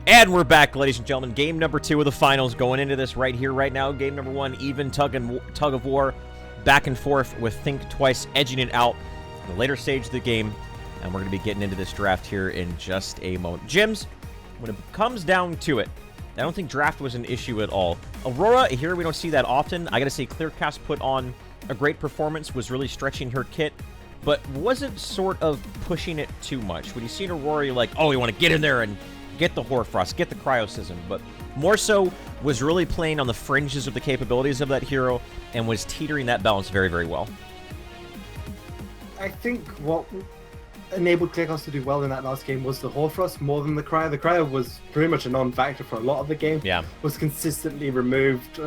And we're back, ladies and gentlemen. Game number 2 of the finals going into this right here, right now. Game number 1, even tug of war, back and forth with Think Twice edging it out in the later stage of the game. And we're going to be getting into this draft here in just a moment. Jims, when it comes down to it, I don't think draft was an issue at all. Aurora, here we don't see that often. I got to say, Clearcast put on a great performance, was really stretching her kit, but wasn't sort of pushing it too much. When you see Aurora, you're like, oh, you want to get in there and get the Hoarfrost, get the Cryosism, but more so was really playing on the fringes of the capabilities of that hero and was teetering that balance very, very well. I think what enabled Clearcast to do well in that last game was the Hoarfrost more than the Cryo. The Cryo was pretty much a non-factor for a lot of the game. Yeah. Was consistently removed.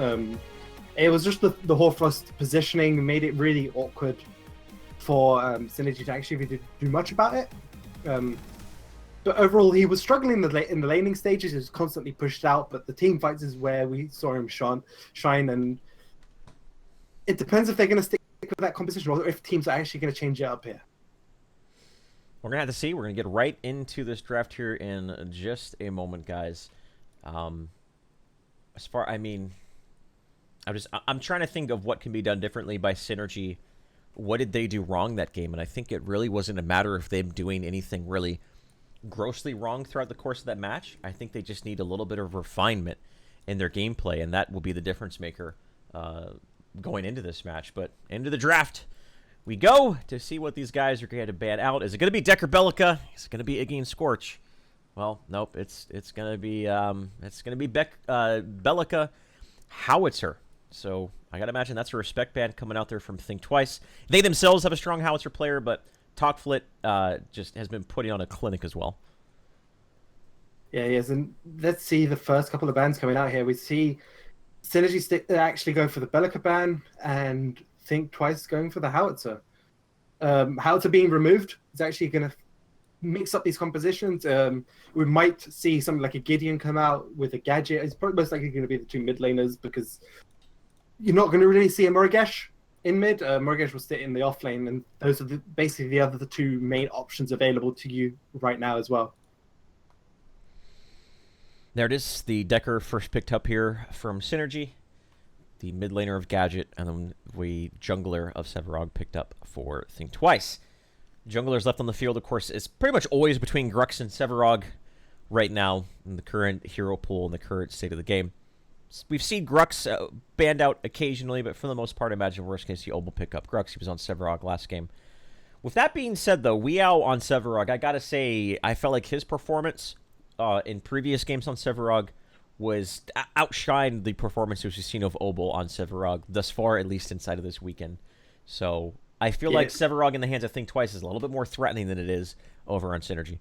It was just the Hoarfrost positioning made it really awkward for Synergy to actually do much about it. But overall, he was struggling in the laning stages. He was constantly pushed out, but the team fights is where we saw him shine. And it depends if they're going to stick with that composition or if teams are actually going to change it up here. We're going to have to see. We're going to get right into this draft here in just a moment, guys. I'm trying to think of what can be done differently by Synergy. What did they do wrong that game? And I think it really wasn't a matter of them doing anything really grossly wrong throughout the course of that match. I think they just need a little bit of refinement in their gameplay, and that will be the difference maker going into this match. But into the draft we go to see what these guys are going to ban out. Is it going to be Decker Bellica? Is it going to be Iggy and Scorch? Well, nope. It's going to be Bellica Howitzer. So I got to imagine that's a respect ban coming out there from Think Twice. They themselves have a strong Howitzer player, but Talkflit just has been putting on a clinic as well. Yeah, he is. And let's see the first couple of bans coming out here. We see Synergy actually go for the Bellica ban and Think Twice going for the Howitzer. Howitzer being removed is actually going to mix up these compositions. We might see something like a Gideon come out with a gadget. It's probably most likely going to be the two mid laners because you're not going to really see a Morigesh in mid. Morigesh will sit in the off lane, and those are basically the two main options available to you right now as well. There it is. The Decker first picked up here from Synergy. The mid laner of Gadget, and then the jungler of Sevarog picked up for Think Twice. Junglers left on the field, of course, is pretty much always between Grux and Sevarog right now in the current hero pool and the current state of the game. We've seen Grux banned out occasionally, but for the most part, I imagine worst case, Ob will pick up Grux. He was on Sevarog last game. With that being said, though, Weow on Sevarog, I gotta say, I felt like his performance in previous games on Sevarog was outshined the performances we've seen of Obel on Sevarog thus far, at least inside of this weekend. So I feel like Sevarog in the hands of Think Twice is a little bit more threatening than it is over on Synergy.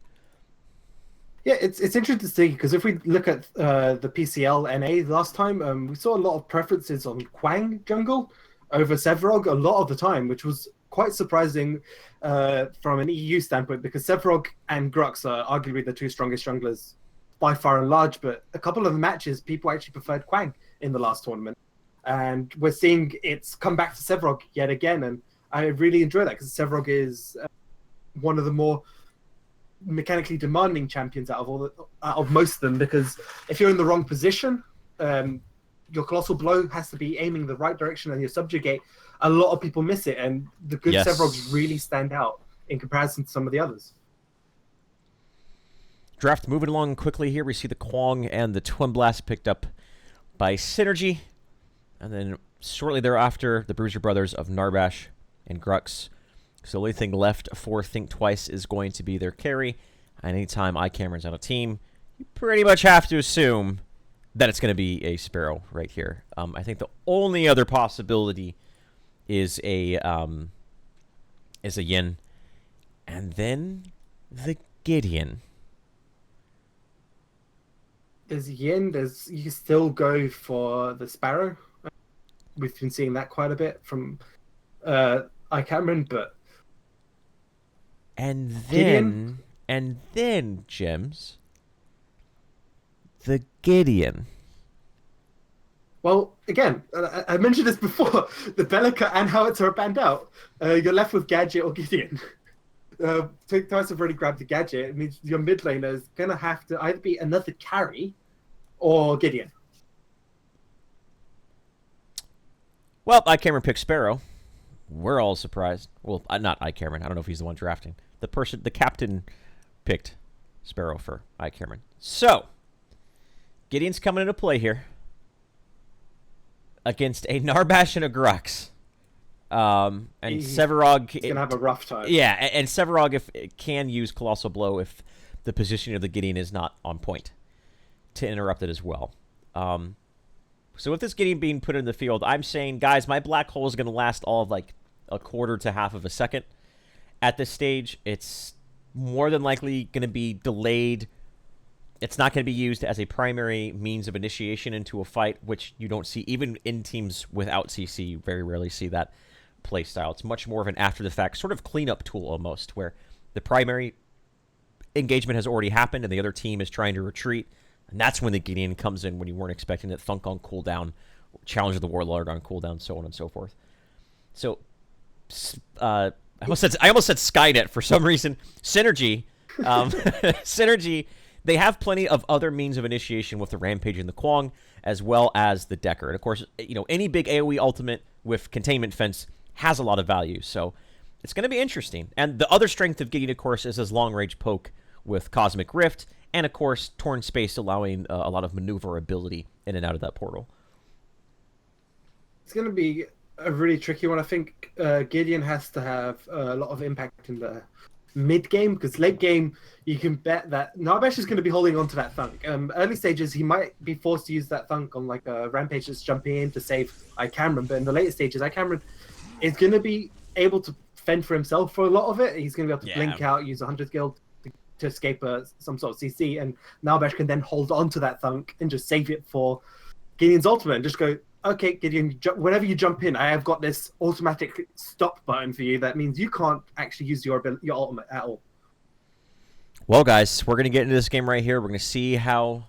Yeah, it's interesting to see because if we look at the PCL NA last time, we saw a lot of preferences on Quang jungle over Sevarog a lot of the time, which was quite surprising from an EU standpoint because Sevarog and Grux are arguably the two strongest junglers by far and large, but a couple of the matches, people actually preferred Quang in the last tournament. And we're seeing it's come back to Sevarog yet again, and I really enjoy that because Sevarog is one of the more mechanically demanding champions out of most of them, because if you're in the wrong position, your Colossal Blow has to be aiming the right direction and your Subjugate, a lot of people miss it, and the good Sevarogs really stand out in comparison to some of the others. Draft moving along quickly here. We see the Kwong and the Twin Blast picked up by Synergy. And then shortly thereafter, the Bruiser Brothers of Narbash and Grux. So the only thing left for Think Twice is going to be their carry. And anytime iCameron's on a team, you pretty much have to assume that it's going to be a Sparrow right here. I think the only other possibility is a Yin. And then the Gideon. There's Yin, you still go for the Sparrow. We've been seeing that quite a bit from iCameron, but and Gideon? then Gems, the Gideon. Well, again, I mentioned this before. The Bellica and Howitzer are banned out. You're left with Gadget or Gideon. Think Twice have already grabbed the gadget. It means your mid laner is going to have to either be another carry or Gideon. Well, iCameron picked Sparrow. We're all surprised. Well, not iCameron. I don't know if he's the one drafting. The captain picked Sparrow for iCameron. So, Gideon's coming into play here against a Narbash and a Grux. And Sevarog... He's going to have a rough time. Yeah, and Sevarog can use Colossal Blow if the positioning of the Gideon is not on point to interrupt it as well. So with this Gideon being put in the field, I'm saying, guys, my black hole is going to last all of like a quarter to half of a second. At this stage, it's more than likely going to be delayed. It's not going to be used as a primary means of initiation into a fight, which you don't see even in teams without CC. You very rarely see that play style. It's much more of an after-the-fact sort of cleanup tool almost, where the primary engagement has already happened and the other team is trying to retreat. And that's when the Gideon comes in when you weren't expecting it. Thunk on cooldown, Challenge of the Warlord on cooldown, so on and so forth. So, I almost said Skynet for some reason. Synergy. Synergy, they have plenty of other means of initiation with the Rampage and the Kwang, as well as the Decker. And of course, any big AoE ultimate with Containment Fence has a lot of value. So, it's going to be interesting. And the other strength of Gideon, of course, is his long-range poke with Cosmic Rift. And, of course, Torn Space allowing a lot of maneuverability in and out of that portal. It's going to be a really tricky one. I think Gideon has to have a lot of impact in the mid-game, because late-game, you can bet that Narbash is going to be holding on to that Thunk. Early stages, he might be forced to use that Thunk on like a Rampage that's jumping in to save iCameron, but in the later stages, iCameron is going to be able to fend for himself for a lot of it. He's going to be able to blink out, use 100 Guild to escape some sort of CC, and Narbash can then hold on to that Thunk and just save it for Gideon's ultimate and just go, okay, Gideon, whenever you jump in, I have got this automatic stop button for you. That means you can't actually use your ultimate at all. Well, guys, we're going to get into this game right here. We're going to see how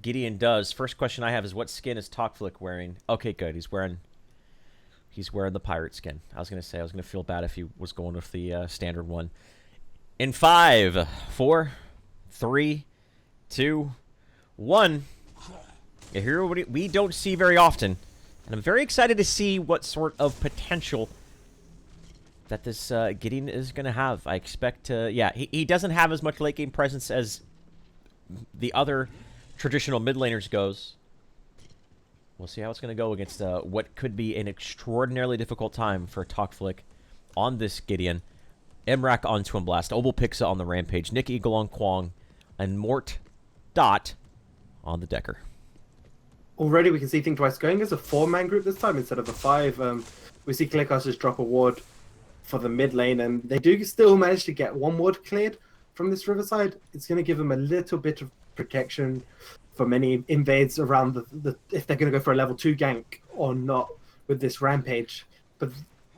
Gideon does. First question I have is, what skin is Tokflick wearing? Okay, good. He's wearing the pirate skin. I was going to feel bad if he was going with the standard one. In 5, 4, 3, 2, 1. A hero we don't see very often. And I'm very excited to see what sort of potential that this Gideon is going to have. I expect to... Yeah, he doesn't have as much late game presence as the other traditional mid laners goes. We'll see how it's going to go against what could be an extraordinarily difficult time for Tokflick on this Gideon. Emrak on Twin Blast, Obel Pixa on the Rampage, Nick Eagle on Kwang, and Mort Dot on the Decker. Already we can see Think Twice going as a 4-man group this time instead of a 5. We see Clearcasters drop a ward for the mid lane, and they do still manage to get one ward cleared from this Riverside. It's going to give them a little bit of protection from any invades around if they're going to go for a level 2 gank or not with this Rampage. But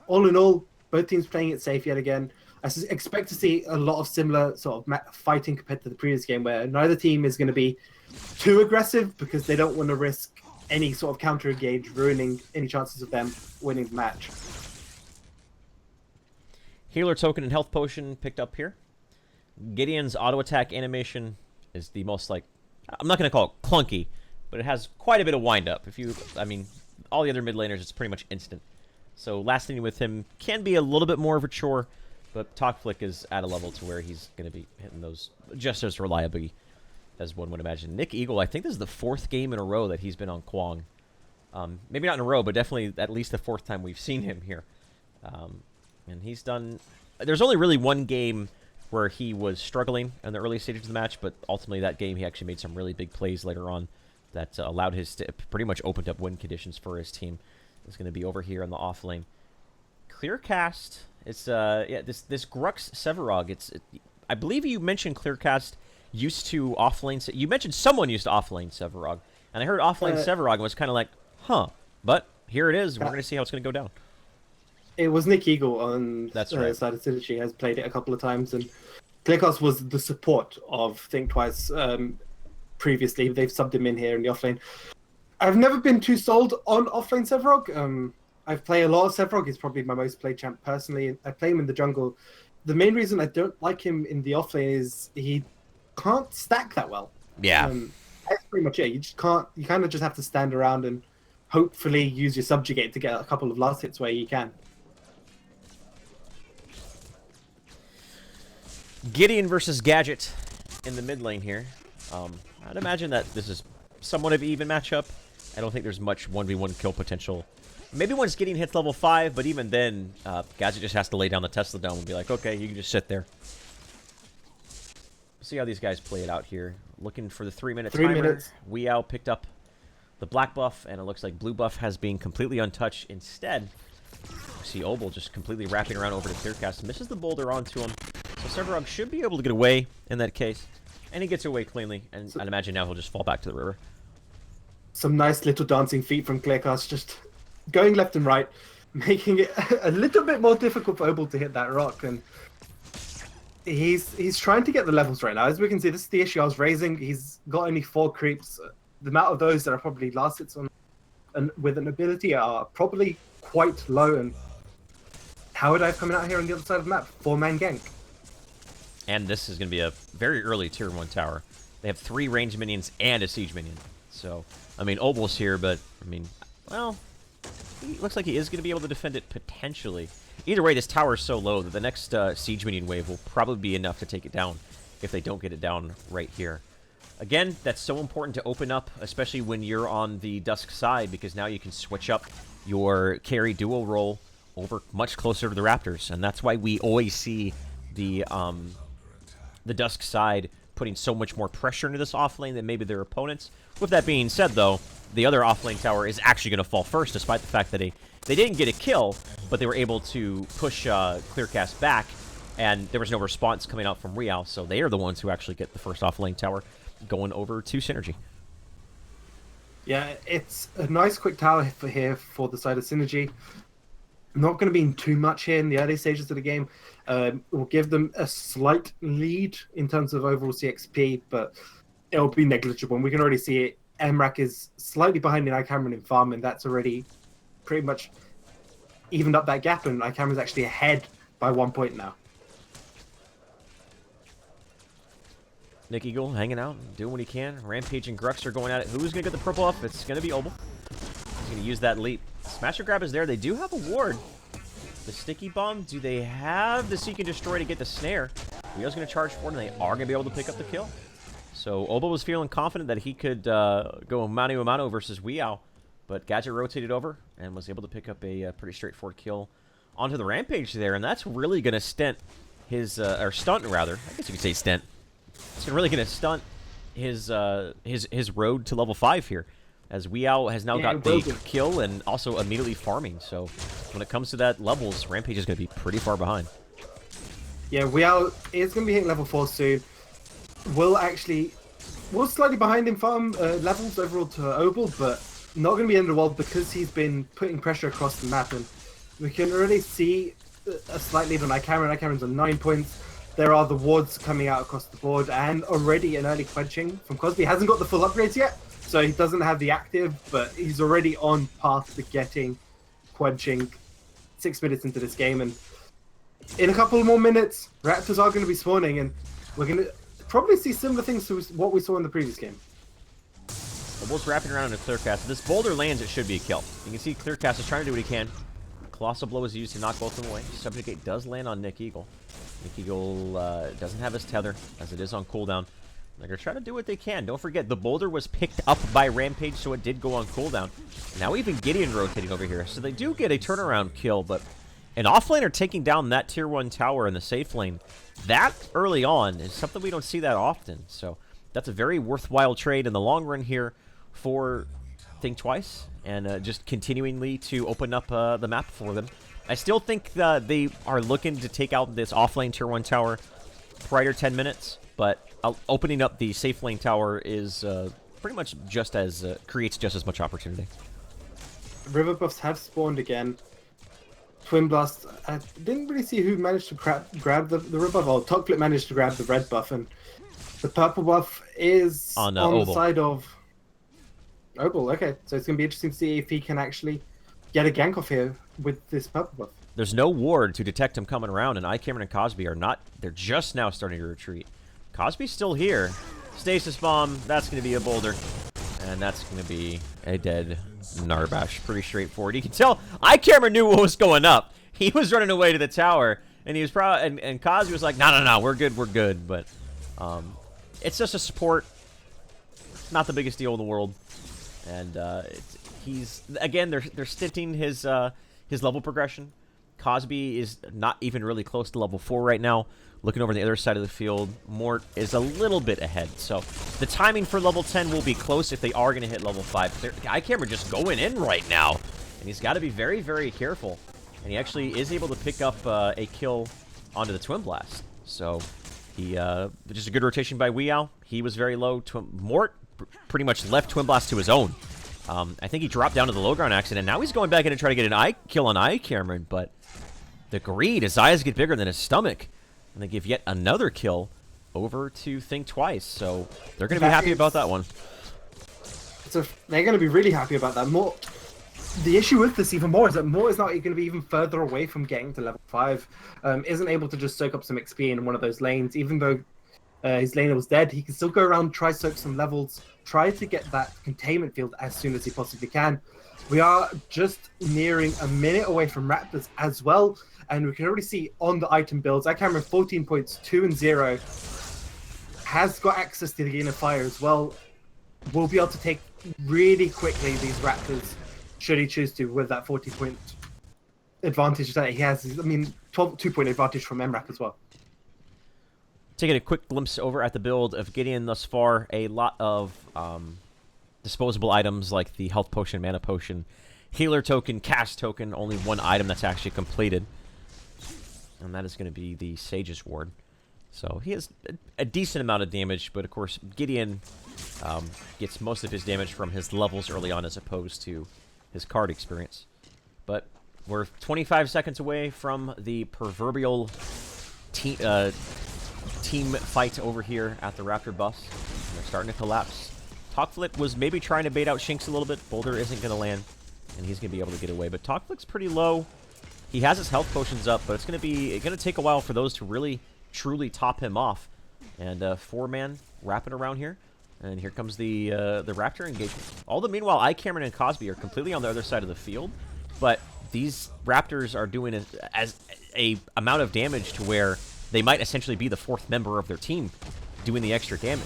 all in all, both teams playing it safe yet again. I expect to see a lot of similar sort of fighting compared to the previous game, where neither team is going to be too aggressive because they don't want to risk any sort of counter engage ruining any chances of them winning the match. Healer token and health potion picked up here. Gideon's auto attack animation is the most, like, I'm not going to call it clunky, but it has quite a bit of wind up. All the other mid laners, it's pretty much instant. So lasting with him can be a little bit more of a chore, but Tokflick is at a level to where he's going to be hitting those just as reliably as one would imagine. Nick Eagle, I think this is the 4th game in a row that he's been on Kwang. Maybe not in a row, but definitely at least the 4th time we've seen him here. And he's done... There's only really one game where he was struggling in the early stages of the match, but ultimately that game he actually made some really big plays later on that allowed his... pretty much opened up win conditions for his team. It's going to be over here on the off lane. Clearcast... It's this Grux Sevarog. I believe you mentioned Clearcast used to offlane. You mentioned someone used to offlane Sevarog, and I heard offlane Sevarog and was kind of like, huh. But here it is. We're going to see how it's going to go down. It was Nick Eagle on That's right. side of Synergy has played it a couple of times, and Clearcast was the support of Think Twice previously. They've subbed him in here in the offlane. I've never been too sold on offlane Sevarog. I play a lot of Sevarog. He's probably my most played champ personally. I play him in the jungle the main reason I don't like him in the off lane is he can't stack that well. Yeah. That's pretty much it. You just can't. You kind of just have to stand around and hopefully use your subjugate to get a couple of last hits where you can. Gideon versus Gadget in the mid lane here. I'd imagine that this is somewhat of an even matchup. I don't think there's much 1v1 kill potential. Maybe once Gideon hits level 5, but even then, Gadget just has to lay down the Tesla Dome and be like, okay, you can just sit there. See how these guys play it out here. Looking for the 3-minute timer. 3 minutes. Weow picked up the black buff, and it looks like blue buff has been completely untouched. Instead, you see Obel just completely wrapping around over to Clearcast. Misses the boulder onto him. So Severog should be able to get away in that case. And he gets away cleanly, and I'd imagine now he'll just fall back to the river. Some nice little dancing feet from Clearcast, just going left and right, making it a little bit more difficult for Obel to hit that rock. And he's trying to get the levels right now. As we can see, this is the issue I was raising. He's got only 4 creeps. The amount of those that are probably last hits on and with an ability are probably quite low. And Tower Dive coming out here on the other side of the map, 4-man gank. And this is going to be a very early tier 1 tower. They have 3 range minions and a siege minion. So, I mean, Obel's here, but, I mean, well, he looks like he is going to be able to defend it potentially. Either way, this tower is so low that the next siege minion wave will probably be enough to take it down if they don't get it down right here. Again, that's so important to open up, especially when you're on the Dusk side, because now you can switch up your carry duo role over much closer to the Raptors. And that's why we always see the Dusk side putting so much more pressure into this offlane than maybe their opponents. With that being said, though, the other offlane tower is actually going to fall first, despite the fact that they didn't get a kill, but they were able to push Clearcast back, and there was no response coming out from Real, so they are the ones who actually get the first offlane tower going over to Synergy. Yeah, it's a nice quick tower here for the side of Synergy. Not going to be too much here in the early stages of the game. We'll give them a slight lead in terms of overall CXP, but it'll be negligible. And we can already see it. Emrak is slightly behind in iCameron in farm, and that's already pretty much evened up that gap, and iCameron's actually ahead by 1 point now. Nick Eagle hanging out, doing what he can. Rampage and Grux are going at it. Who's going to get the purple up? It's going to be Obel. He's going to use that leap. Smasher Grab is there. They do have a ward. The Sticky Bomb, do they have the Seek and Destroy to get the snare? Leo's going to charge forward, and they are going to be able to pick up the kill. So Obel was feeling confident that he could go mano a mano versus Weow, but Gadget rotated over and was able to pick up a pretty straightforward kill onto the Rampage there, and that's really going to stunt his, or stunt rather, I guess you could say stunt. It's really going to stunt his road to level 5 here, as Weow has now got the kill and also immediately farming. So when it comes to that levels, Rampage is going to be pretty far behind. Yeah, Weow is going to be hitting level 4 soon. We're slightly behind in farm levels overall to Obel, but not going to be under the world because he's been putting pressure across the map, and we can already see a slight lead on iCameron. iCameron's on 9 points. There are the wards coming out across the board, and already an early quenching from Cosby. He hasn't got the full upgrades yet, so he doesn't have the active, but he's already on path to getting quenching 6 minutes into this game. And in a couple more minutes, Raptors are going to be spawning, and we're going to probably see similar things to what we saw in the previous game. Obel's wrapping around in a Clearcast. If this boulder lands, it should be a kill. You can see Clearcast is trying to do what he can. Colossal Blow is used to knock both of them away. Subjugate does land on Nick Eagle. Nick Eagle doesn't have his tether, as it is on cooldown. They're going to try to do what they can. Don't forget, the boulder was picked up by Rampage, so it did go on cooldown. Now even Gideon rotating over here. So they do get a turnaround kill, but an offlaner taking down that tier 1 tower in the safe lane that early on is something we don't see that often. So that's a very worthwhile trade in the long run here for Think Twice, and just continuingly to open up the map for them. I still think they are looking to take out this offlane tier 1 tower prior to 10 minutes, but opening up the safe lane tower is pretty much just as creates just as much opportunity. River buffs have spawned again. Twin Blast, I didn't really see who managed to grab the river buff. Oh, Topflip managed to grab the red buff, and the purple buff is on the side of Obel. Okay, so it's going to be interesting to see if he can actually get a gank off here with this purple buff. There's no ward to detect him coming around, and Cameron and Cosby are not. They're just now starting to retreat. Cosby's still here. Stasis bomb. That's going to be a boulder. And that's going to be a dead Narbash. Pretty straightforward. You can tell Cameron knew what was going up. He was running away to the tower, and he was probably and Cosby was like, no, we're good. But it's just a support. Not the biggest deal in the world. And he's again they're stinting his level progression. Cosby is not even really close to level 4 right now. Looking over the other side of the field, Mort is a little bit ahead. So the timing for level 10 will be close if they are going to hit level 5. Cameron just going in right now. And he's got to be very, very careful. And he actually is able to pick up a kill onto the Twin Blast. So he just a good rotation by Weow. He was very low. Mort pretty much left Twin Blast to his own. I think he dropped down to the low ground accident. Now he's going back in to try to get an kill on Cameron, but the greed, his eyes get bigger than his stomach. And they give yet another kill over to Think Twice. So they're going to be happy about that one. So they're going to be really happy about that. The issue with this even more is that Mort is not going to be even further away from getting to level 5. Isn't able to just soak up some XP in one of those lanes. Even though his laner was dead, he can still go around, try soak some levels, try to get that containment field as soon as he possibly can. We are just nearing a minute away from Raptors as well. And we can already see on the item builds, Cameron 14 points, 2 and 0, has got access to the Gain of Fire as well. Will be able to take really quickly these Raptors, should he choose to, with that 40-point advantage that he has. I mean, 2-point advantage from MRAP as well. Taking a quick glimpse over at the build of Gideon thus far, a lot of disposable items like the Health Potion, Mana Potion, Healer Token, Cast Token, only one item that's actually completed. And that is going to be the Sage's Ward. So he has a decent amount of damage, but of course Gideon gets most of his damage from his levels early on as opposed to his card experience. But we're 25 seconds away from the proverbial team fight over here at the Raptor bus. And they're starting to collapse. Talkflit was maybe trying to bait out Shinx a little bit. Boulder isn't going to land, and he's going to be able to get away. But Talkflit's pretty low. He has his health potions up, but it's going to take a while for those to really, truly top him off. And 4-man wrapping around here. And here comes the Raptor engagement. All the meanwhile, Cameron and Cosby are completely on the other side of the field. But these Raptors are doing it as a amount of damage to where they might essentially be the 4th member of their team doing the extra damage.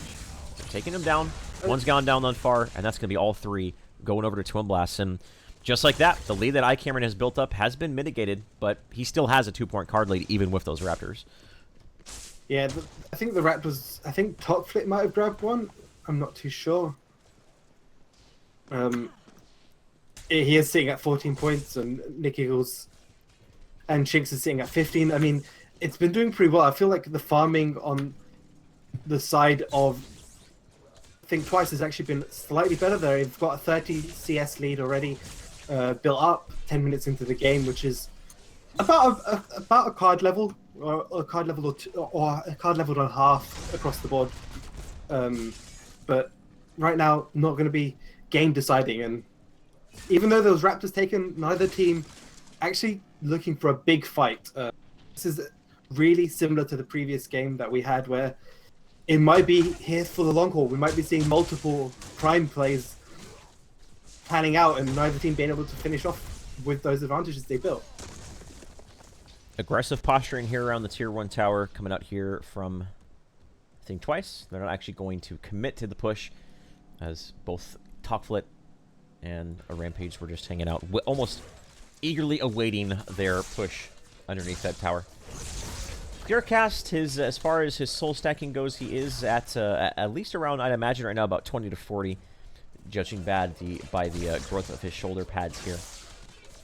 So taking him down. One's gone down on far, and that's going to be all 3 going over to Twin Blast. And just like that, the lead that Cameron has built up has been mitigated, but he still has a 2-point card lead even with those Raptors. Yeah, I think the Raptors, Talkflit might have grabbed one. I'm not too sure. He is sitting at 14 points, and Nick Eagles and Shinx is sitting at 15. I mean, it's been doing pretty well. I feel like the farming on the side of Think Twice has actually been slightly better there. They've got a 30 CS lead already built up 10 minutes into the game, which is about a card level or a card level or a card level and a half across the board. But right now, not going to be game deciding. And even though those Raptors taken, neither team actually looking for a big fight. This is really similar to the previous game that we had, where it might be here for the long haul. We might be seeing multiple prime plays panning out and neither team being able to finish off with those advantages they built. Aggressive posturing here around the tier 1 tower coming out here from Think Twice. They're not actually going to commit to the push, as both Talkflit and a Rampage were just hanging out, almost eagerly awaiting their push underneath that tower. Clearcast, as far as his soul stacking goes, he is at least around, I'd imagine right now, about 20 to 40, judging by the growth of his shoulder pads here.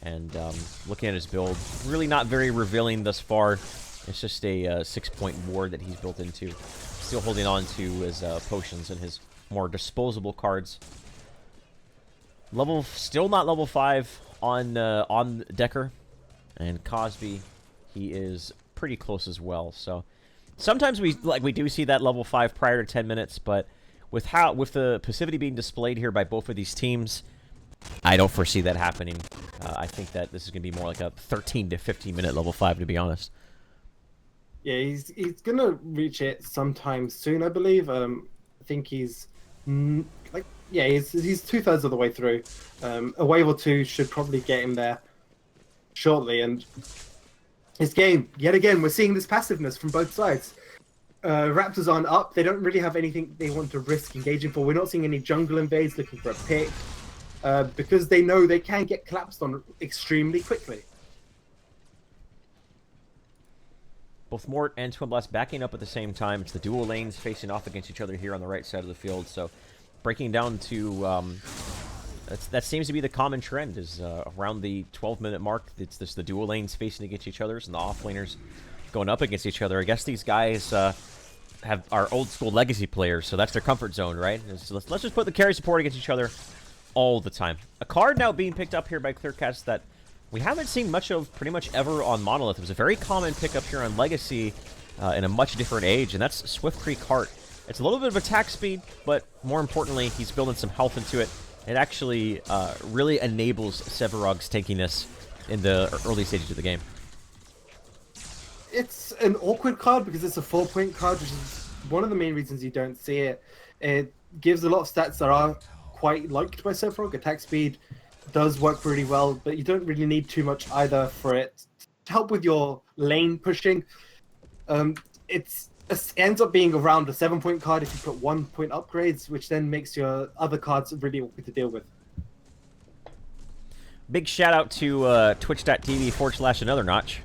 And looking at his build, really not very revealing thus far. It's just a 6-point ward that he's built into. Still holding on to his potions and his more disposable cards. Still not level 5 on Decker. And Cosby, he is pretty close as well. So sometimes we do see that level 5 prior to 10 minutes, but with the passivity being displayed here by both of these teams, I don't foresee that happening. I think that this is going to be more like a 13 to 15 minute level 5, to be honest. Yeah, he's gonna reach it sometime soon, I believe. I think he's like, yeah, he's 2/3 of the way through. A wave or two should probably get him there shortly. And this game, yet again, we're seeing this passiveness from both sides. Raptors aren't up. They don't really have anything they want to risk engaging for. We're not seeing any jungle invades looking for a pick because they know they can get collapsed on extremely quickly. Both Mort and Twin Blast backing up at the same time. It's the dual lanes facing off against each other here on the right side of the field. So breaking down to... that seems to be the common trend, is around the 12-minute mark. It's just the dual lanes facing against each other and the off-laners going up against each other. I guess these guys are old-school legacy players, so that's their comfort zone, right? So let's just put the carry support against each other all the time. A card now being picked up here by Clearcast that we haven't seen much of pretty much ever on Monolith. It was a very common pickup here on Legacy in a much different age, and that's Swift Creek Heart. It's a little bit of attack speed, but more importantly, he's building some health into it. It actually really enables Sevarog's tankiness in the early stages of the game. It's an awkward card because it's a 4-point card, which is one of the main reasons you don't see it. It gives a lot of stats that are quite liked by Sevarog. Attack speed does work really well, but you don't really need too much either for it to help with your lane pushing. It ends up being around a 7-point card if you put 1-point upgrades, which then makes your other cards really awkward to deal with. Big shout out to twitch.tv/another notch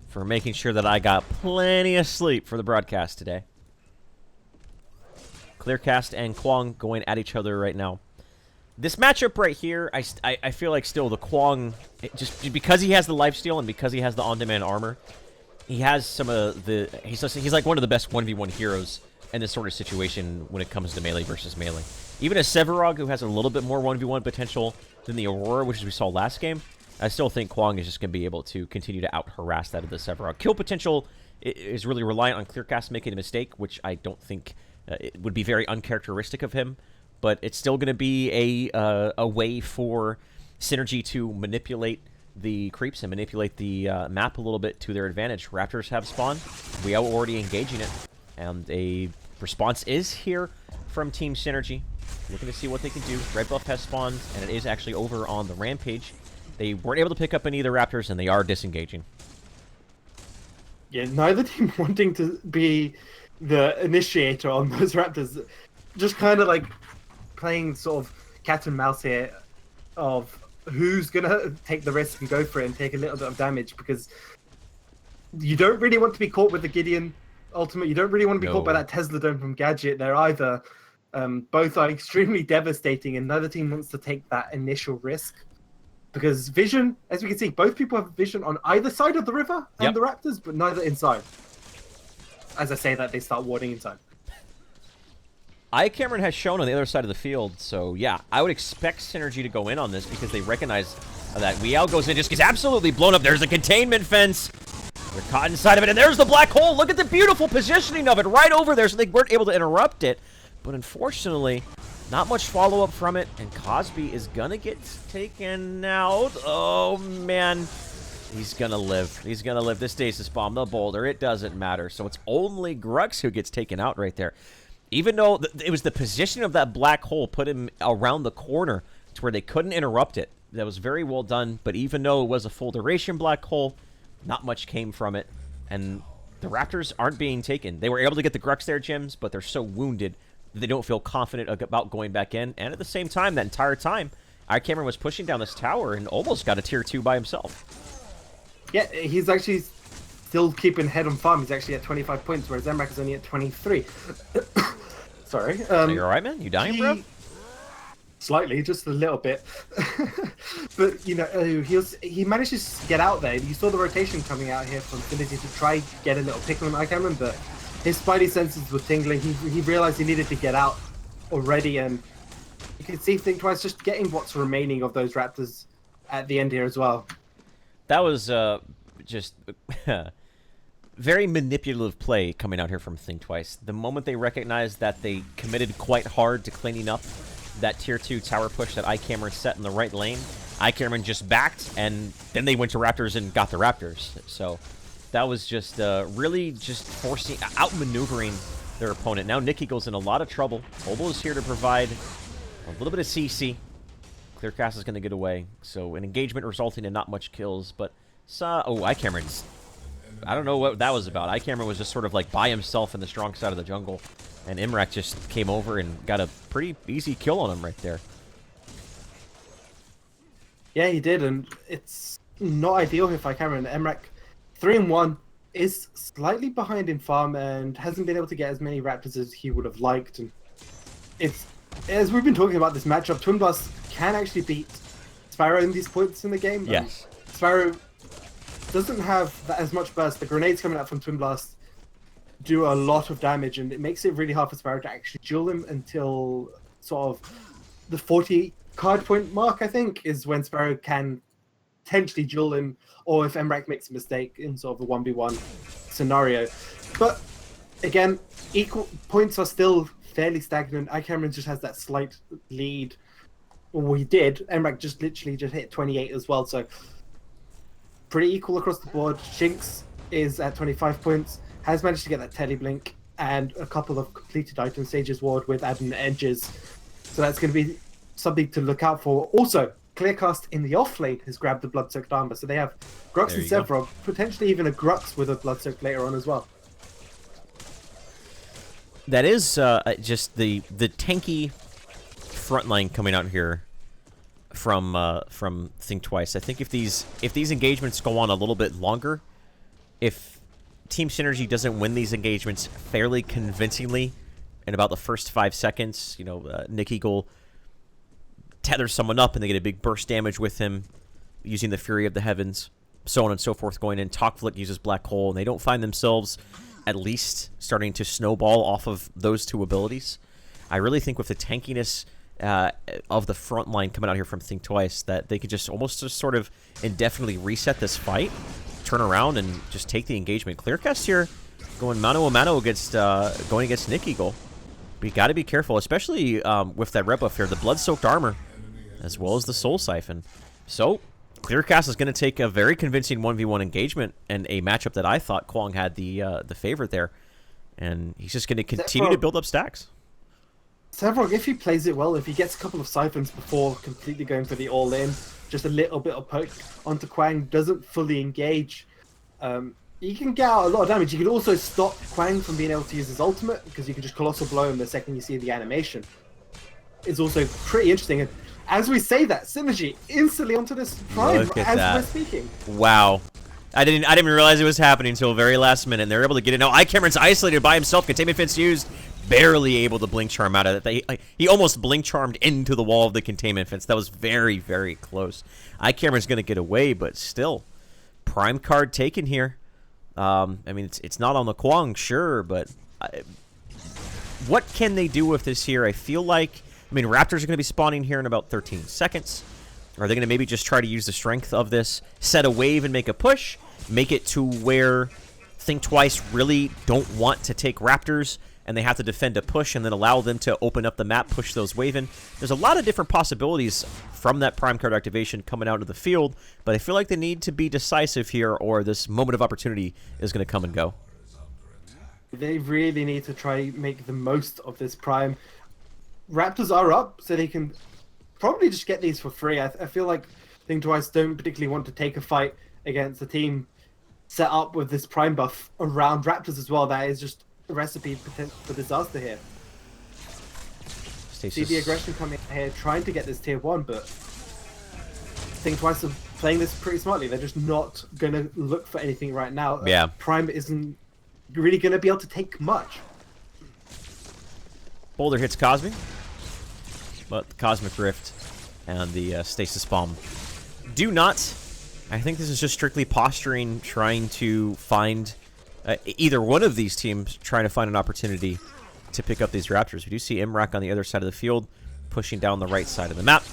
for making sure that I got plenty of sleep for the broadcast today. Clearcast and Kwong going at each other right now. This matchup right here, I feel like still the Kwong, just because he has the lifesteal and because he has the on-demand armor, he has some of the... He's like one of the best 1v1 heroes in this sort of situation when it comes to melee versus melee. Even a Sevarog, who has a little bit more 1v1 potential than the Aurora, which we saw last game, I still think Kwong is just going to be able to continue to out-harass that of the Sevarog. Kill potential is really reliant on Clearcast making a mistake, which I don't think it would be very uncharacteristic of him. But it's still going to be a way for Synergy to manipulate the creeps and manipulate the map a little bit to their advantage. Raptors have spawned. We are already engaging it. And a response is here from Team Synergy. Looking to see what they can do. Red buff has spawned, and it is actually over on the Rampage. They weren't able to pick up any of the Raptors, and they are disengaging. Yeah, neither team wanting to be the initiator on those Raptors. Just kind of like playing sort of cat and mouse here of who's going to take the risk and go for it and take a little bit of damage, because you don't really want to be caught with the Gideon ultimate. You don't really want to be caught by that Tesla Dome from Gadget. They're either... both are extremely devastating, and neither team wants to take that initial risk. Because vision, as we can see, both people have vision on either side of the river and the Raptors, but neither inside. As I say that, they start warding inside. Cameron has shown on the other side of the field, so yeah, I would expect Synergy to go in on this because they recognize that Weal goes in, just gets absolutely blown up. There's a containment fence. They're caught inside of it, and there's the black hole. Look at the beautiful positioning of it right over there, so they weren't able to interrupt it. But unfortunately, not much follow-up from it, and Cosby is gonna get taken out. Oh, man. He's gonna live. He's gonna live. This stasis bomb, the boulder, it doesn't matter. So it's only Grux who gets taken out right there. Even though it was the position of that black hole put him around the corner to where they couldn't interrupt it. That was very well done, but even though it was a full duration black hole, not much came from it. And the Raptors aren't being taken. They were able to get the Grux there, Jims, but they're so wounded that they don't feel confident about going back in. And at the same time, that entire time, Cameron was pushing down this tower and almost got a tier 2 by himself. Yeah, he's actually still keeping head on farm. He's actually at 25 points, whereas Zemrak is only at 23. Sorry. So you're alright, man? You dying, bro? Slightly, just a little bit. But, you know, he managed to get out there. You saw the rotation coming out here from Infinity to try get a little pick on Cameron, but his spidey senses were tingling. He realized he needed to get out already, and you can see Think Twice just getting what's remaining of those Raptors at the end here as well. That was just very manipulative play coming out here from Think Twice. The moment they recognized that they committed quite hard to cleaning up that tier 2 tower push that iCameron set in the right lane. iCameron just backed, and then they went to Raptors and got the Raptors. So that was just really just forcing, outmaneuvering their opponent. Now Nick Eagle's in a lot of trouble. Obo is here to provide a little bit of CC. Clearcast is going to get away. So an engagement resulting in not much kills, but iCameron's, I don't know what that was about. iCameron was just sort of like by himself in the strong side of the jungle, and Imrak just came over and got a pretty easy kill on him right there. Yeah, he did, and it's not ideal if iCameron. Imrak 3-1 is slightly behind in farm and hasn't been able to get as many Raptors as he would have liked. And it's, as we've been talking about this matchup, Twin Blast can actually beat Sparrow in these points in the game. Yes. Sparrow doesn't have that as much burst. The grenades coming out from Twin Blast do a lot of damage, and it makes it really hard for Sparrow to actually duel him until sort of the 40 card point mark, I think, is when Sparrow can potentially duel him, or if Emrak makes a mistake in sort of a 1v1 scenario. But again, equal points are still fairly stagnant. iCameron just has that slight lead. Well, he did. Emrak just literally just hit 28 as well, so pretty equal across the board. Shinx is at 25 points, has managed to get that Teleblink and a couple of completed item stages ward with adding edges. So that's going to be something to look out for. Also, Clearcast in the off lane has grabbed the Blood-Soaked Armor, so they have Grux and Sevrog, potentially even a Grux with a Blood-Soaked later on as well. That is just the tanky front line coming out here from Think Twice. I think if these engagements go on a little bit longer, if Team Synergy doesn't win these engagements fairly convincingly in about the first 5 seconds, you know, Nick Eagle tethers someone up and they get a big burst damage with him using the Fury of the Heavens, so on and so forth going in. Talkflick uses Black Hole, and they don't find themselves at least starting to snowball off of those two abilities. I really think with the tankiness of the front line coming out here from Think Twice, that they could just almost just sort of indefinitely reset this fight, turn around, and just take the engagement. Clearcast here going mano a mano against going against Nick Eagle. But you got to be careful, especially with that red buff here, the Blood-Soaked Armor, as well as the Soul Siphon. So Clearcast is going to take a very convincing 1v1 engagement, and a matchup that I thought Kwong had the favorite there, and he's just going to continue to build up stacks. Sevrog, if he plays it well, if he gets a couple of siphons before completely going for the all-in, just a little bit of poke onto Kwang, doesn't fully engage, you can get out a lot of damage. You can also stop Kwang from being able to use his ultimate, because you can just Colossal Blow him the second you see the animation. It's also pretty interesting. And as we say that, Synergy instantly onto this Prime as we're speaking. Wow. I didn't even realize it was happening until very last minute, and they're able to get it. Now iCameron's isolated by himself. Containment Fence used. Barely able to Blink Charm out of it. He almost Blink Charmed into the wall of the Containment Fence. That was very, very close. iCameron's going to get away, but still. Prime card taken here. I mean, it's not on the Kwong, sure, but what can they do with this here? I feel like, I mean, Raptors are going to be spawning here in about 13 seconds. Are they going to maybe just try to use the strength of this, set a wave and make a push, make it to where Think Twice really don't want to take Raptors, and they have to defend a push and then allow them to open up the map, push those wave in? There's a lot of different possibilities from that Prime card activation coming out of the field, but I feel like they need to be decisive here, or this moment of opportunity is going to come and go. They really need to try make the most of this Prime. Raptors are up, so they can probably just get these for free. I feel like Think Twice don't particularly want to take a fight against a team set up with this Prime buff around Raptors as well. That is just a recipe for disaster here. Stasis. See the aggression coming here, trying to get this tier 1, but Think Twice are playing this pretty smartly. They're just not going to look for anything right now. Yeah. Prime isn't really going to be able to take much. Boulder hits Cosmic, but the Cosmic Rift and the Stasis Bomb do not. I think this is just strictly posturing, trying to find either one of these teams trying to find an opportunity to pick up these Raptors. We do see Imrak on the other side of the field, pushing down the right side of the map,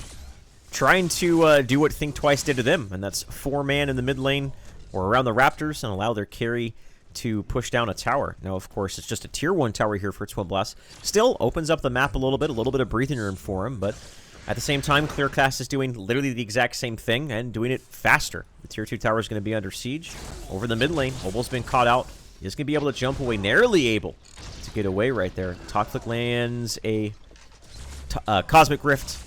trying to do what Think Twice did to them, and that's 4-man in the mid lane or around the Raptors and allow their carry to push down a tower. Now, of course, it's just a tier 1 tower here for Twin Blast. Still opens up the map a little bit of breathing room for him, but at the same time, Clearcast is doing literally the exact same thing and doing it faster. The tier 2 tower is going to be under siege. Over the mid lane, Obel's been caught out. He's going to be able to jump away, narrowly able to get away right there. Toxic lands a Cosmic Rift.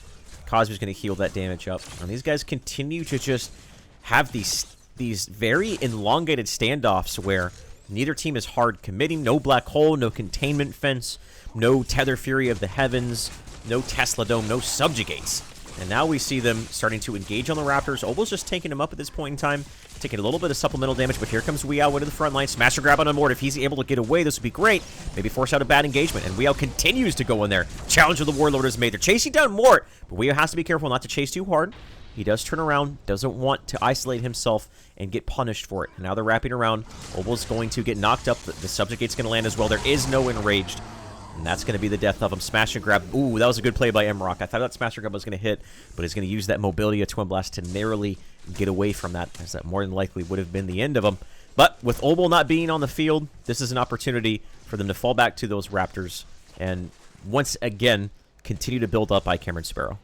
Cosby's going to heal that damage up. And these guys continue to just have these very elongated standoffs where neither team is hard committing. No black hole, no containment fence, no Tether Fury of the Heavens, no Tesla Dome, no subjugates. And now we see them starting to engage on the Raptors. Obel's just taking them up at this point in time, taking a little bit of supplemental damage, but here comes Weow into the front line. Smasher grab on Mort. If he's able to get away, this would be great. Maybe force out a bad engagement. And Weow continues to go in there. Challenge of the Warlord is made. They're chasing down Mort, but Weow has to be careful not to chase too hard. He does turn around, doesn't want to isolate himself and get punished for it. And now they're wrapping around. Obel's going to get knocked up. The subjugate's going to land as well. There is no enraged. And that's going to be the death of him. Smash and grab. Ooh, that was a good play by Mrock. I thought that smash and grab was going to hit, but he's going to use that mobility of Twin Blast to narrowly get away from that, as that more than likely would have been the end of him. But with Obel not being on the field, this is an opportunity for them to fall back to those Raptors and once again continue to build up by Cameron Sparrow.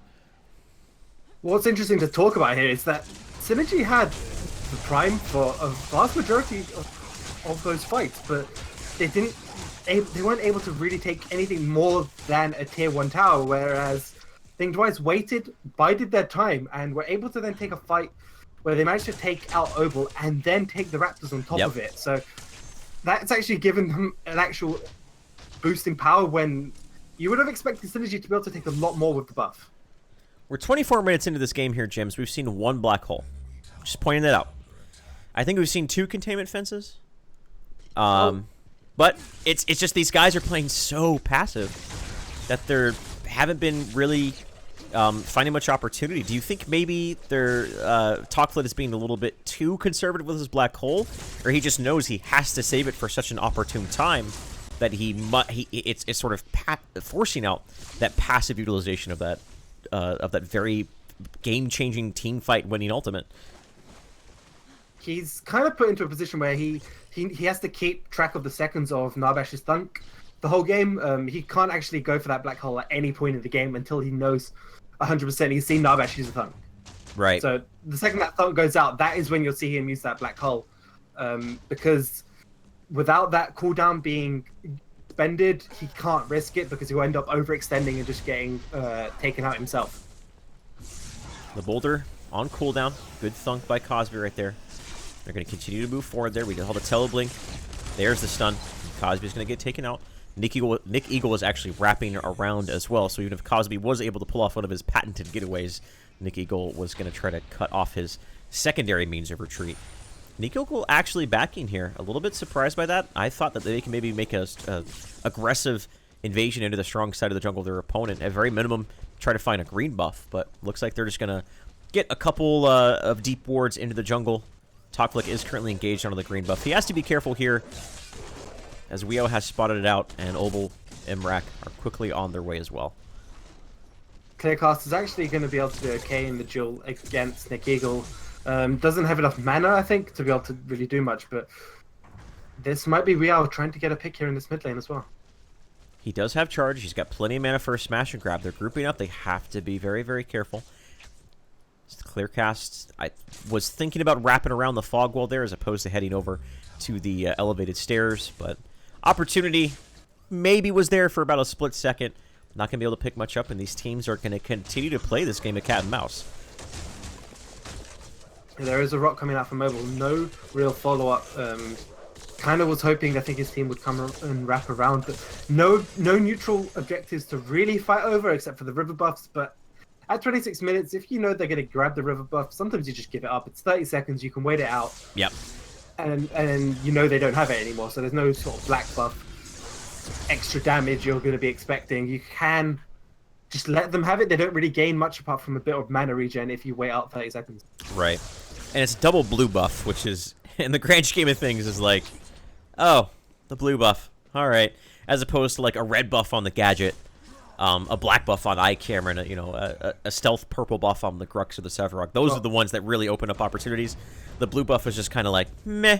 What's interesting to talk about here is that Synergy had the prime for a vast majority of those fights, but they weren't able to really take anything more than a tier 1 tower, whereas Think Twice waited, bided their time, and were able to then take a fight where they managed to take out Obel and then take the Raptors on top of it. So that's actually given them an actual boosting power when you would have expected Synergy to be able to take a lot more with the buff. We're 24 minutes into this game here, Jims. We've seen 1 black hole. Just pointing that out. I think we've seen 2 containment fences. But it's just these guys are playing so passive that they haven't been really finding much opportunity. Do you think maybe their Talkflit is being a little bit too conservative with his black hole, or he just knows he has to save it for such an opportune time that it's sort of forcing out that passive utilization of that very game-changing team fight winning ultimate? He's kind of put into a position where he has to keep track of the seconds of Narbash's thunk the whole game. He can't actually go for that black hole at any point in the game until he knows 100% he's seen Narbash use a thunk. Right. So the second that thunk goes out, that is when you'll see him use that black hole. Because without that cooldown being expended, he can't risk it because he'll end up overextending and just getting taken out himself. The boulder on cooldown. Good thunk by Cosby right there. They're going to continue to move forward there. We got all the teleblink. There's the stun. Cosby's going to get taken out. Nick Eagle is actually wrapping around as well, so even if Cosby was able to pull off one of his patented getaways, Nick Eagle was going to try to cut off his secondary means of retreat. Nick Eagle actually backing here. A little bit surprised by that. I thought that they can maybe make a aggressive invasion into the strong side of the jungle of their opponent. At very minimum, try to find a green buff, but looks like they're just going to get a couple of deep wards into the jungle. Toklik is currently engaged onto the green buff. He has to be careful here, as Weow has spotted it out, and Obel and Mrak are quickly on their way as well. Clearcast is actually going to be able to do okay in the duel against Nick Eagle. Doesn't have enough mana, I think, to be able to really do much, but this might be Weow trying to get a pick here in this mid lane as well. He does have charge. He's got plenty of mana for a smash and grab. They're grouping up. They have to be very, very careful. Clearcast, I was thinking about wrapping around the fog wall there as opposed to heading over to the elevated stairs, but opportunity maybe was there for about a split second. Not going to be able to pick much up, and these teams are going to continue to play this game of cat and mouse. There is a rock coming out from Mobile. No real follow-up. Kind of was hoping, I think his team would come and wrap around, but no neutral objectives to really fight over except for the river buffs. But at 26 minutes, if you know they're going to grab the river buff, sometimes you just give it up. It's 30 seconds. You can wait it out. Yep. And you know they don't have it anymore, so there's no sort of black buff extra damage you're going to be expecting. You can just let them have it. They don't really gain much apart from a bit of mana regen if you wait out 30 seconds. Right. And it's double blue buff, which is, in the grand scheme of things, is like, oh, the blue buff. All right. As opposed to like a red buff on the gadget, a black buff on Eye Camera, and a stealth purple buff on the Grux or the Sevarog. Those are the ones that really open up opportunities. The blue buff is just kind of like, meh.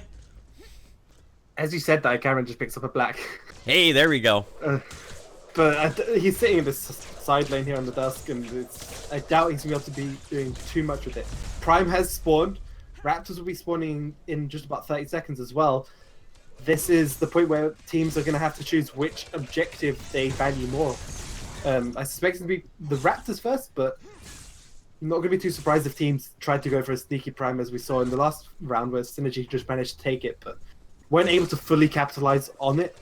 As you said that, Cameron just picks up a black. Hey, there we go. But he's sitting in this side lane here on the Dusk, and I doubt he's going to be able to be doing too much with it. Prime has spawned. Raptors will be spawning in just about 30 seconds as well. This is the point where teams are going to have to choose which objective they value more. I suspect it's going to be the Raptors first, but I'm not going to be too surprised if teams tried to go for a sneaky Prime, as we saw in the last round where Synergy just managed to take it, but weren't able to fully capitalize on it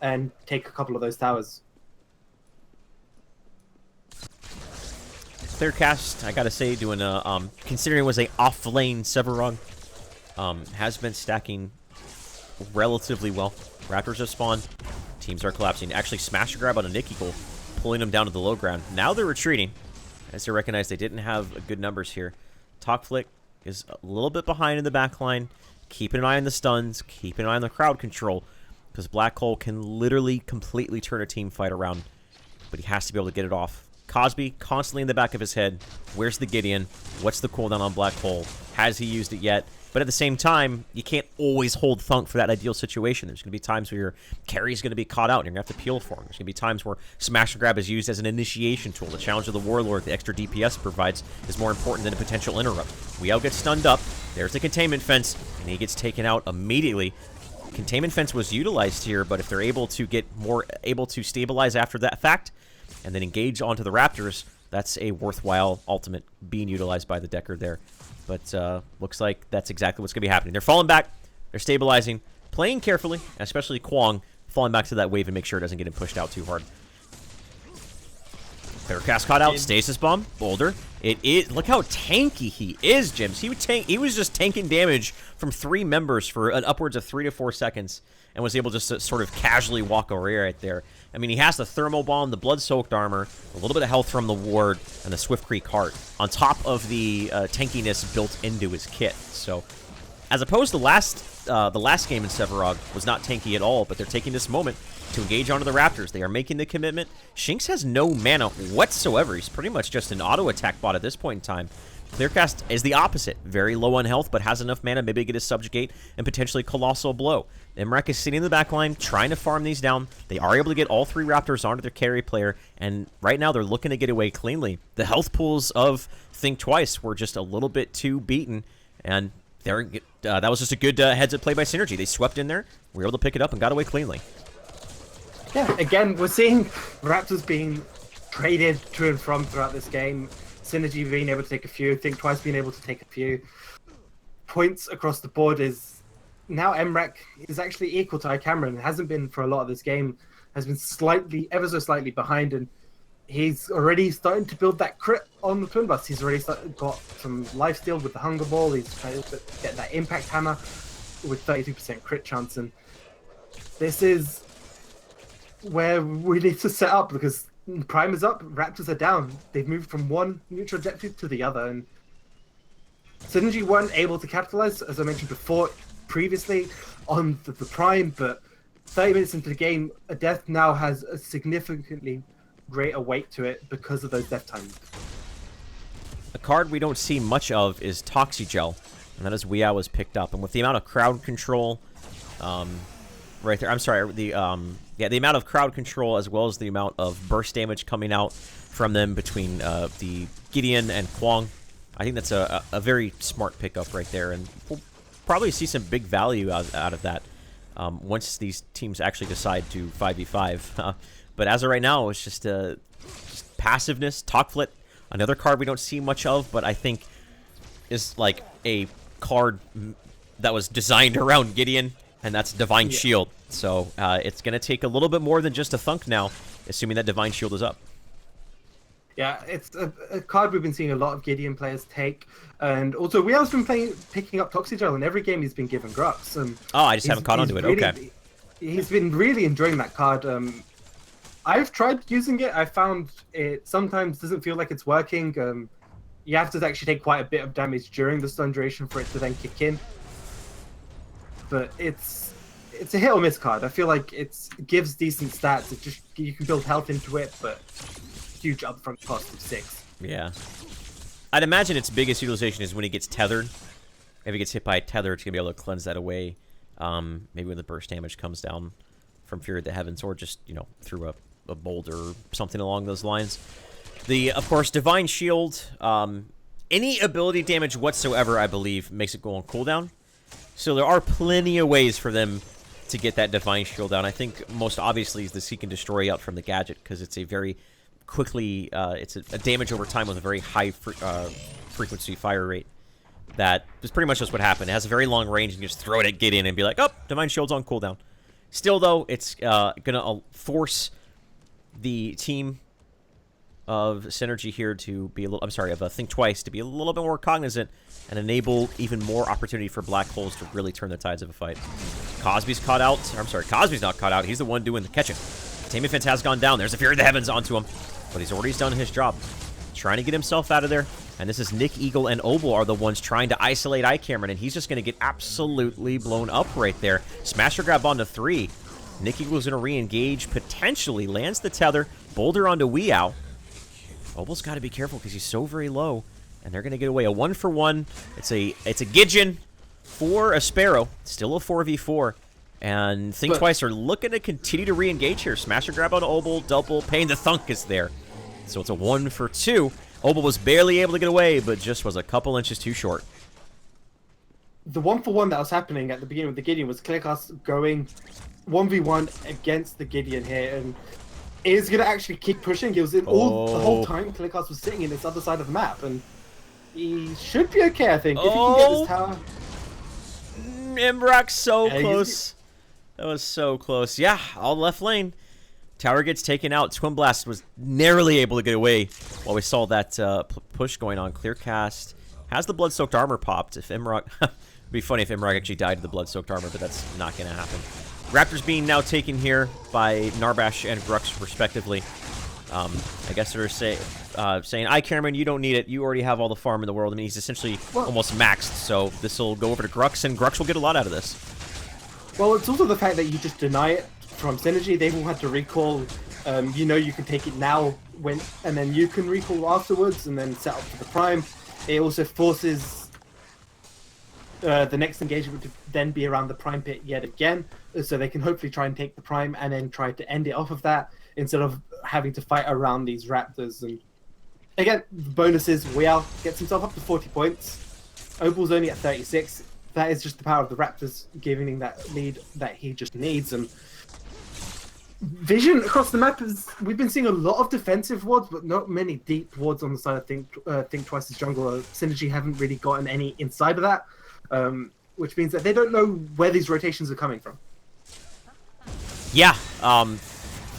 and take a couple of those towers. Clearcast, I gotta say, doing a considering it was a off-lane Severog, has been stacking relatively well. Raptors have spawned, teams are collapsing. Actually, smash a grab on a Nick Eagle, pulling them down to the low ground. Now they're retreating, as they recognize they didn't have good numbers here. Talkflick is a little bit behind in the back line. Keeping an eye on the stuns, keeping an eye on the crowd control, because Black Hole can literally completely turn a team fight around, but he has to be able to get it off. Cosby constantly in the back of his head. Where's the Gideon? What's the cooldown on Black Hole? Has he used it yet? But at the same time, you can't always hold Thunk for that ideal situation. There's going to be times where your carry's going to be caught out and you're going to have to peel for him. There's going to be times where Smash and Grab is used as an initiation tool. The challenge of the Warlord, the extra DPS it provides, is more important than a potential interrupt. Weao gets stunned up. There's the containment fence, and he gets taken out immediately. Containment fence was utilized here, but if they're able to get more able to stabilize after that fact, and then engage onto the Raptors, that's a worthwhile ultimate being utilized by the Decker there. But looks like that's exactly what's going to be happening. They're falling back. They're stabilizing. Playing carefully, especially Kwong, falling back to that wave and make sure it doesn't get him pushed out too hard. Clearcast caught out. Stasis Bomb. Boulder. It is. Look how tanky he is, Jims. He was just tanking damage from 3 members for an upwards of 3 to 4 seconds and was able just to sort of casually walk away right there. I mean, he has the Thermal Bomb, the Blood-Soaked Armor, a little bit of health from the Ward, and the Swift Creek Heart, on top of the tankiness built into his kit. So, as opposed to the last game in Severog was not tanky at all, but they're taking this moment to engage onto the Raptors. They are making the commitment. Shinx has no mana whatsoever. He's pretty much just an auto-attack bot at this point in time. Clearcast is the opposite. Very low on health, but has enough mana, maybe get a Subjugate and potentially Colossal Blow. Imrek is sitting in the back line, trying to farm these down. They are able to get all 3 Raptors onto their carry player, and right now they're looking to get away cleanly. The health pools of Think Twice were just a little bit too beaten, and that was just a good heads-up play by Synergy. They swept in there, were able to pick it up, and got away cleanly. Yeah, again, we're seeing Raptors being traded to and from throughout this game. Synergy being able to take a few, Think Twice being able to take a few. Points across the board is now Emrek is actually equal to iCameron. Hasn't been for a lot of this game. Has been ever so slightly behind, and he's already starting to build that crit on the Twin Bus. He's already got some lifesteal with the Hunger Ball. He's trying to get that Impact Hammer with 32% crit chance, and this is where we need to set up, because Prime is up, Raptors are down. They've moved from one neutral objective to the other, and Synergy weren't able to capitalize, as I mentioned before, previously, on the Prime, but 30 minutes into the game, a death now has a significantly greater weight to it because of those death times. A card we don't see much of is Toxigel, and that is Weao was picked up. And with the amount of crowd control, right there, I'm sorry, the amount of crowd control as well as the amount of burst damage coming out from them between the Gideon and Kwong, I think that's a very smart pickup right there, and we'll probably see some big value out of that once these teams actually decide to 5v5. But as of right now, it's just passiveness. Talkflit, another card we don't see much of, but I think is like a card that was designed around Gideon, and that's Divine Shield. So it's going to take a little bit more than just a thunk now, assuming that Divine Shield is up. Yeah, it's a card we've been seeing a lot of Gideon players take, and also Weao's been picking up Toxigel in every game he's been given Grux. Oh, I just haven't caught onto it. Really, okay. He's been really enjoying that card. I've tried using it. I found it sometimes doesn't feel like it's working. You have to actually take quite a bit of damage during the stun duration for it to then kick in. But it's a hit or miss card. I feel like it gives decent stats. You can build health into it, but huge upfront cost of 6. Yeah. I'd imagine its biggest utilization is when he gets tethered. If he gets hit by a tether, it's going to be able to cleanse that away Maybe when the burst damage comes down from Fury of the Heavens, or just, you know, through a boulder or something along those lines. Of course, Divine Shield, any ability damage whatsoever, I believe, makes it go on cooldown. So there are plenty of ways for them to get that Divine Shield down. I think most obviously is the Seek and Destroy out from the gadget, because it's a very quickly, it's a damage over time with a very high frequency fire rate. That is pretty much just what happened. It has a very long range, and you just throw it at Gideon and be like, oh, Divine Shield's on cooldown. Still, though, it's going to force the team of Synergy here to be a little, I'm sorry, of Think Twice, to be a little bit more cognizant and enable even more opportunity for black holes to really turn the tides of a fight. Cosby's caught out. I'm sorry, Cosby's not caught out. He's the one doing the catching. Containment Fence has gone down. There's a Fury of the Heavens onto him, but he's already done his job. Trying to get himself out of there. And this is Nick, Eagle, and Obel are the ones trying to isolate iCameron, and he's just going to get absolutely blown up right there. Smasher grab onto 3. Nick Eagle's going to re-engage, potentially lands the tether. Boulder onto Weeow. Obel's got to be careful because he's so very low, and they're going to get away. A 1-for-1. It's a Gidgeon for a Sparrow. Still a 4v4. And Think Twice are looking to continue to re-engage here. Smasher grab onto Obel, double. Pain the Thunk is there. So it's a 1-for-2. Obel was barely able to get away, but just was a couple inches too short. The 1-for-1 that was happening at the beginning with the Gideon was Clearcast going 1v1 against the Gideon here, and is going to actually keep pushing. He was in all the whole time. Clearcast was sitting in this other side of the map, and he should be okay, I think. If he can get this tower. Imrock so close. That was so close. Yeah, all left lane. Tower gets taken out. Twin Blast was narrowly able to get away while we saw that push going on. Clearcast has the Blood-Soaked Armor popped. If Imrock... it'd be funny if Imrock actually died to the Blood-Soaked Armor, but that's not going to happen. Raptors being now taken here by Narbash and Grux, respectively. I guess they're saying, iCameron, you don't need it. You already have all the farm in the world. I mean, he's essentially almost maxed, so this will go over to Grux, and Grux will get a lot out of this. Well, it's also the fact that you just deny it from Synergy. They've all had to recall. You know you can take it now, and then you can recall afterwards, and then set up for the Prime. It also forces the next engagement to then be around the Prime pit yet again, so they can hopefully try and take the Prime and then try to end it off of that, instead of having to fight around these Raptors. And again, the bonus is Weeow gets himself up to 40 points. Obel's only at 36. That is just the power of the Raptors giving him that lead that he just needs. And vision across the map is, we've been seeing a lot of defensive wards, but not many deep wards on the side of Think Twice's jungle. Synergy haven't really gotten any inside of that, which means that they don't know where these rotations are coming from. Yeah,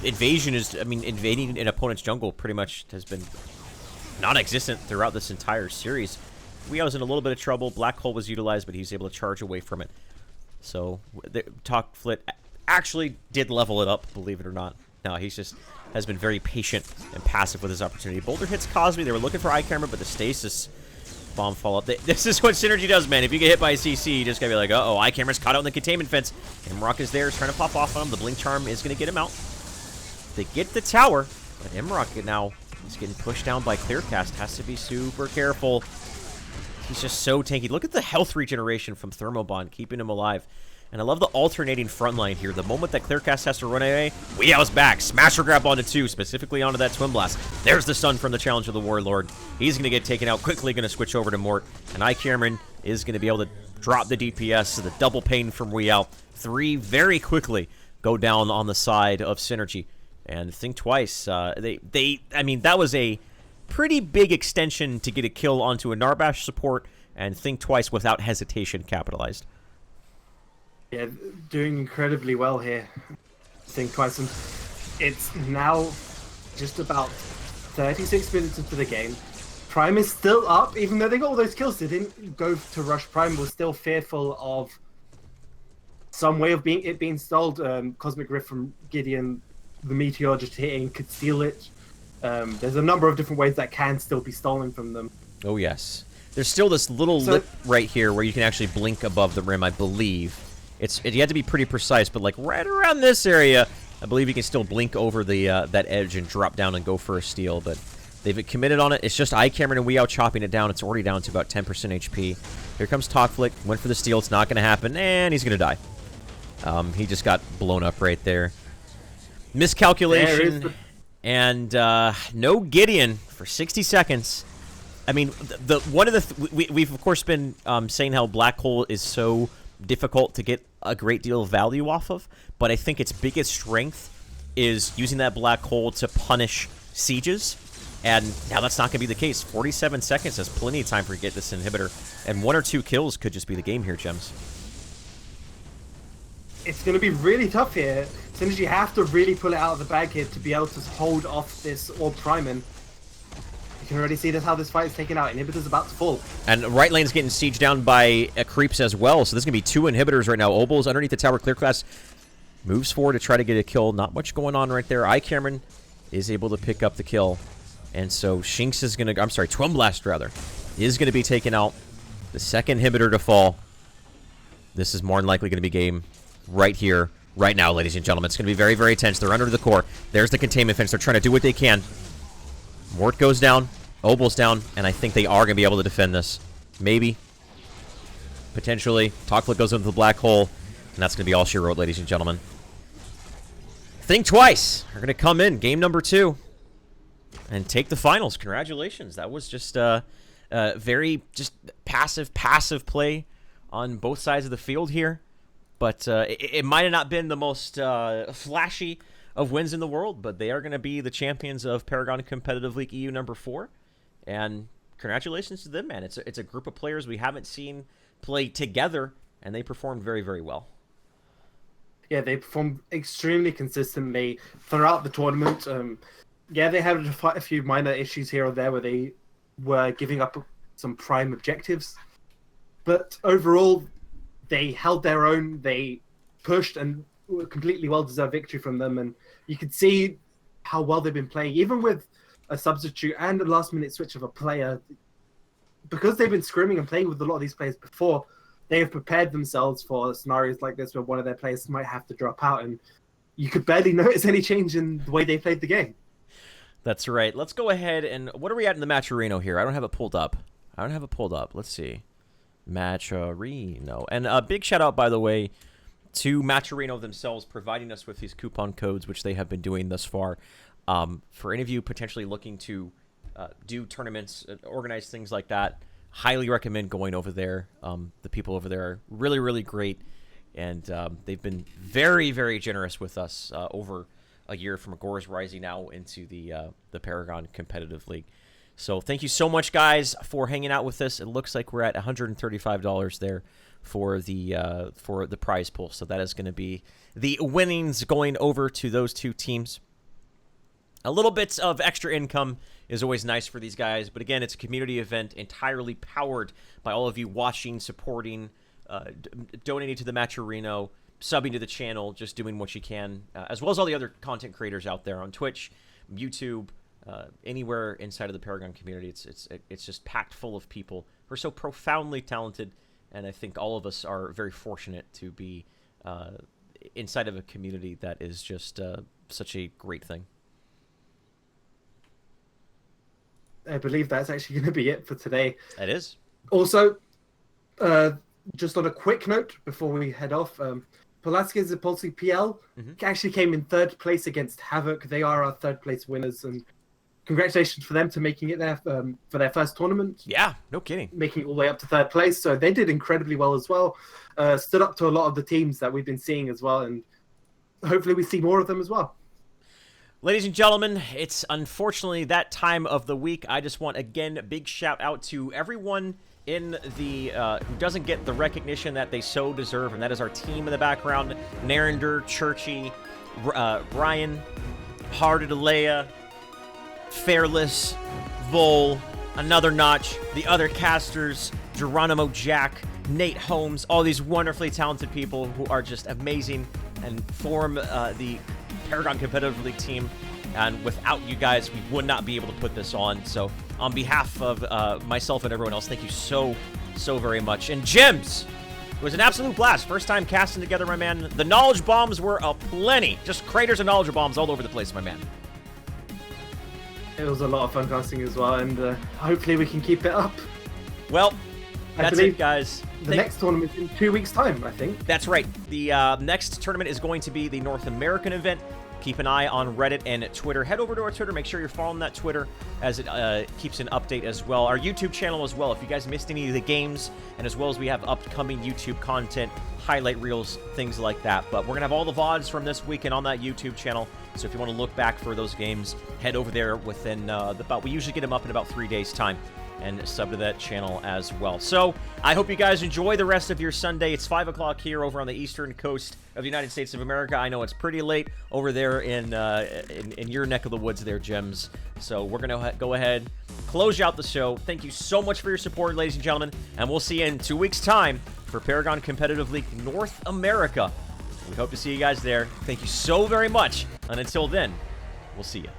invasion is, I mean, invading an opponent's jungle pretty much has been non-existent throughout this entire series. Weeow was in a little bit of trouble. Black Hole was utilized, but he was able to charge away from it. So, Talk Flit actually did level it up, believe it or not. No, he's just has been very patient and passive with his opportunity. Boulder hits Cosby. They were looking for iCamera, but the stasis bomb follow-up. This is what Synergy does, man. If you get hit by a CC, you just gotta be like, uh-oh, iCamera's caught out in the containment fence. Imrock is there, trying to pop off on him. The Blink Charm is gonna get him out. They get the tower, but Imrock now is getting pushed down by Clearcast. Has to be super careful. He's just so tanky. Look at the health regeneration from Thermobond, keeping him alive. And I love the alternating front line here. The moment that Clearcast has to run away, Weeow's back. Smasher grab onto 2, specifically onto that Twin Blast. There's the stun from the Challenge of the Warlord. He's going to get taken out, quickly going to switch over to Mort. And iCameron is going to be able to drop the DPS. So the double pain from Weeow. 3 very quickly go down on the side of Synergy. And Think Twice. I mean, that was a pretty big extension to get a kill onto a Narbash support, and Think Twice without hesitation capitalized. Yeah, doing incredibly well here. Think Twice. And it's now just about 36 minutes into the game. Prime is still up, even though they got all those kills. They didn't go to rush Prime. Was still fearful of some way of it being stalled. Cosmic Rift from Gideon, the Meteor just hitting could steal it. There's a number of different ways that can still be stolen from them. Oh, yes. There's still this little lip right here where you can actually blink above the rim, I believe. You have to be pretty precise, but like right around this area, I believe you can still blink over the that edge and drop down and go for a steal, but they've committed on it. It's just iCameron and Weeow chopping it down. It's already down to about 10% HP. Here comes Talk Flick. Went for the steal. It's not going to happen, and he's going to die. He just got blown up right there. Miscalculation. And no Gideon for 60 seconds. I mean, we've of course been saying how Black Hole is so difficult to get a great deal of value off of, but I think its biggest strength is using that Black Hole to punish sieges, and now that's not going to be the case. 47 seconds is plenty of time for get this inhibitor, and 1 or 2 kills could just be the game here, Gems. It's going to be really tough here. Synergy have to really pull it out of the bag here to be able to hold off this Orb Priming. You can already see how this fight is taken out. Inhibitor's about to fall. And right lane's getting sieged down by creeps as well, so there's going to be 2 inhibitors right now. Obel's underneath the tower. Clear Class moves forward to try to get a kill. Not much going on right there. Cameron is able to pick up the kill. And so Shinx is going to... I'm sorry, Twinblast, rather, is going to be taken out. The second inhibitor to fall. This is more than likely going to be game right here, right now, ladies and gentlemen. It's going to be very, very tense. They're under the core. There's the containment fence. They're trying to do what they can. Mort goes down. Obel's down. And I think they are going to be able to defend this. Maybe. Potentially. Talkflick goes into the Black Hole. And that's going to be all she wrote, ladies and gentlemen. Think Twice are going to come in. Game number 2. And take the finals. Congratulations. That was just very just passive play on both sides of the field here. But it might have not been the most flashy of wins in the world, but they are going to be the champions of Paragon Competitive League EU number 4. And congratulations to them, man. It's a group of players we haven't seen play together, and they performed very, very well. Yeah, they performed extremely consistently throughout the tournament. Yeah, they had a few minor issues here or there where they were giving up some prime objectives. But overall, they held their own. They pushed, and completely well-deserved victory from them. And you could see how well they've been playing, even with a substitute and a last-minute switch of a player. Because they've been scrimming and playing with a lot of these players before, they have prepared themselves for scenarios like this where one of their players might have to drop out, and you could barely notice any change in the way they played the game. That's right. Let's go ahead and... What are we at in the Matcherino here? I don't have it pulled up. Let's see. Matcherino. And a big shout out, by the way, to Matcherino themselves, providing us with these coupon codes, which they have been doing thus far. For any of you potentially looking to do tournaments, organize things like that, highly recommend going over there. The people over there are really, really great, and they've been very, very generous with us over a year from Agora's Rising now into the Paragon Competitive League. So thank you so much, guys, for hanging out with us. It looks like we're at $135 there for the prize pool. So that is going to be the winnings going over to those 2 teams. A little bit of extra income is always nice for these guys. But again, it's a community event entirely powered by all of you watching, supporting, donating to the Matcherino, subbing to the channel, just doing what you can, as well as all the other content creators out there on Twitch, YouTube, anywhere inside of the Paragon community. It's just packed full of people who are so profoundly talented, and I think all of us are very fortunate to be inside of a community that is just such a great thing. I believe that's actually going to be it for today. It is. Also, just on a quick note before we head off, Pulaski's Zapolsky PL actually came in 3rd place against Havoc. They are our 3rd place winners, and congratulations for them to making it there for their first tournament. Yeah, no kidding. Making it all the way up to 3rd place. So they did incredibly well as well. Stood up to a lot of the teams that we've been seeing as well, and hopefully we see more of them as well. Ladies and gentlemen, it's unfortunately that time of the week. I just want, again, a big shout out to everyone in the who doesn't get the recognition that they so deserve, and that is our team in the background: Narender, Churchy, Brian, Hearted Alea, Fairless, Vol, Another Notch, the other casters, Geronimo Jack, Nate Holmes, all these wonderfully talented people who are just amazing and form the Paragon Competitive League team. And without you guys, we would not be able to put this on. So on behalf of myself and everyone else, thank you so very much. And Gems, it was an absolute blast. First time casting together, my man. The knowledge bombs were aplenty. Just craters of knowledge bombs all over the place, my man. It was a lot of fun casting as well, and hopefully we can keep it up. Well, That's it, guys. The next tournament is in 2 weeks' time, I think. That's right. The next tournament is going to be the North American event. Keep an eye on Reddit and Twitter. Head over to our Twitter. Make sure you're following that Twitter as it keeps an update as well. Our YouTube channel as well. If you guys missed any of the games, and as well as we have upcoming YouTube content, highlight reels, things like that. But we're going to have all the VODs from this weekend on that YouTube channel. So if you want to look back for those games, head over there within we usually get them up in about 3 days' time. And sub to that channel as well. So I hope you guys enjoy the rest of your Sunday. It's 5 o'clock here over on the eastern coast of the United States of America. I know it's pretty late over there in your neck of the woods there, Gems. So we're going to go ahead, close out the show. Thank you so much for your support, ladies and gentlemen. And we'll see you in 2 weeks' time for Paragon Competitive League North America. We hope to see you guys there. Thank you so very much. And until then, we'll see you.